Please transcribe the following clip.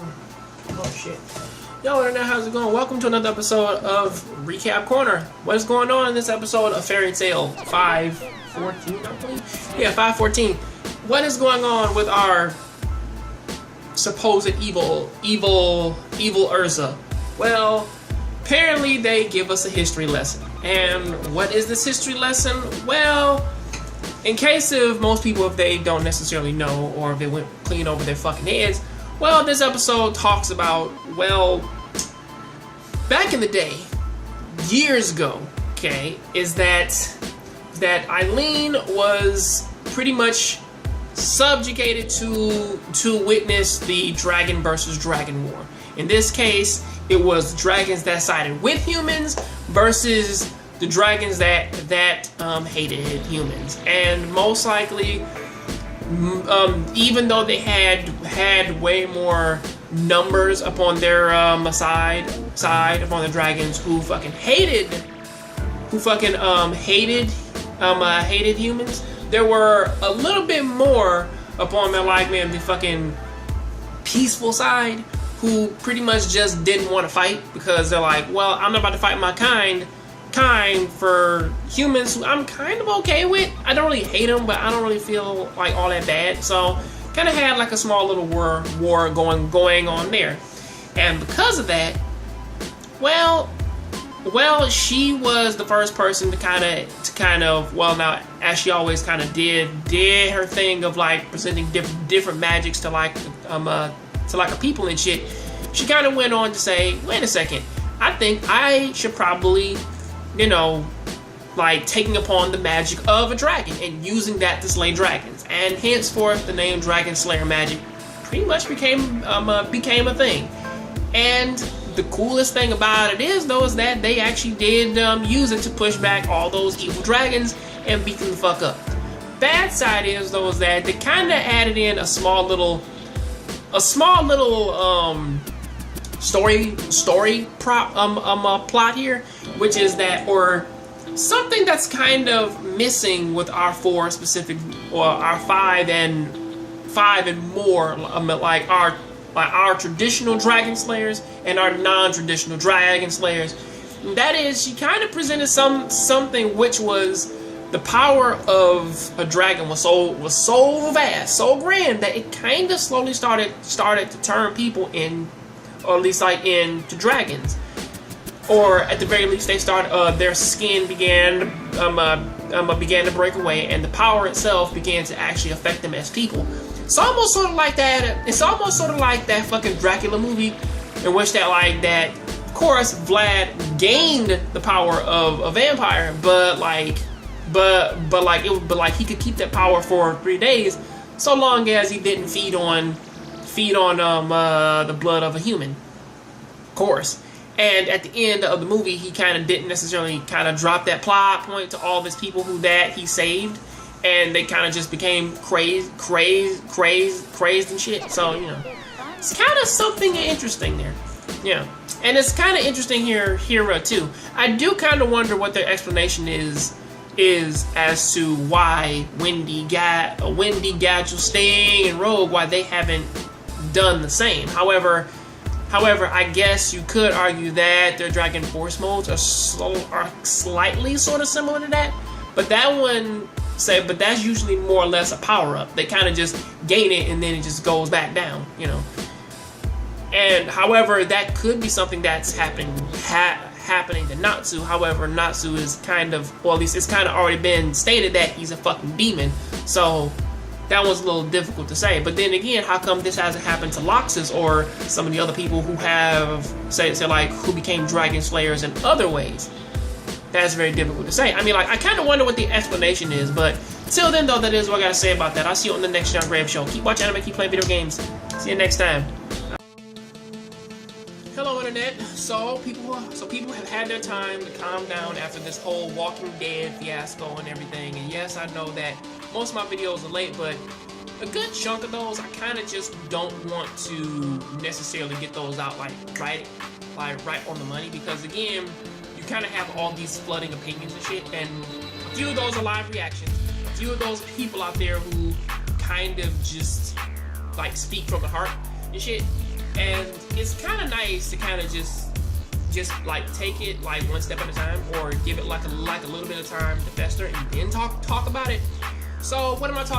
Oh shit. Yo, Internet, how's it going? Welcome to another episode of Recap Corner. What is going on in this episode of Fairy Tail 514, I believe? Yeah, 514. What is going on with our supposed evil Urza? Well, apparently they give us a history lesson. And what is this history lesson? Well, in case of most people, if they don't necessarily know, or if they went clean over their fucking heads, well, this episode talks about, well, back in the day, years ago, okay, is that Eileen was pretty much subjugated to witness the dragon versus dragon war. In this case, it was dragons that sided with humans versus the dragons that hated humans, and most likely, even though they had way more numbers upon their side upon the dragons who fucking hated humans, there were a little bit more upon the fucking peaceful side, who pretty much just didn't want to fight because they're like, well, I'm not about to fight my kind for humans who I'm kind of okay with. I don't really hate them, but I don't really feel like all that bad. So kind of had like a small little war going on there. And because of that, well, she was the first person to kind of well, now, as she always kind of did her thing of like presenting different magics to like a people and shit. She kind of went on to say, wait a second, I think I should probably, like taking upon the magic of a dragon and using that to slay dragons. And henceforth, the name Dragon Slayer magic pretty much became a thing. And the coolest thing about it is that they actually did use it to push back all those evil dragons and beat them the fuck up. Bad side is that they kind of added in a small little story plot here, which is that, or something that's kind of missing with our four specific, or our five and more, like our traditional dragon slayers and our non-traditional dragon slayers. That is, she kind of presented something which was the power of a dragon was so vast, so grand, that it kind of slowly started to turn people in, or at least like into dragons. Or at the very least, they started their skin began to break away, and the power itself began to actually affect them as people. It's almost sort of like that. It's almost sort of like that fucking Dracula movie, in which that of course Vlad gained the power of a vampire, but he could keep that power for 3 days, so long as he didn't feed on the blood of a human, of course. And at the end of the movie, he kind of didn't necessarily kind of drop that plot point to all of his people that he saved, and they kind of just became crazed and shit. So, it's kind of something interesting there. Yeah. And it's kind of interesting here too. I do kind of wonder what their explanation is as to why Wendy, Gadget, Sting, and Rogue, why they haven't done the same. However, I guess you could argue that their Dragon Force modes are slightly sort of similar to that, but that's usually more or less a power up. They kind of just gain it and then it just goes back down, And however, that could be something that's happening to Natsu. However, Natsu is kind of, or at least it's kind of already been stated that he's a fucking demon, so that was a little difficult to say. But then again, how come this hasn't happened to Loxus or some of the other people who have, who became Dragon Slayers in other ways? That's very difficult to say. I mean, I kind of wonder what the explanation is, but till then, though, that is what I gotta say about that. I'll see you on the next John Grave show. Keep watching anime, keep playing video games. See you next time. Hello, Internet. So people have had their time to calm down after this whole Walking Dead fiasco and everything. And yes, I know that most of my videos are late, but a good chunk of those, I kind of just don't want to necessarily get those out right on the money, because again, you kind of have all these flooding opinions and shit, and a few of those are live reactions. A few of those people out there who kind of just speak from the heart and shit. And it's kind of nice to kind of just like take it like one step at a time, or give it like a little bit of time to fester and then talk about it. So what am I talking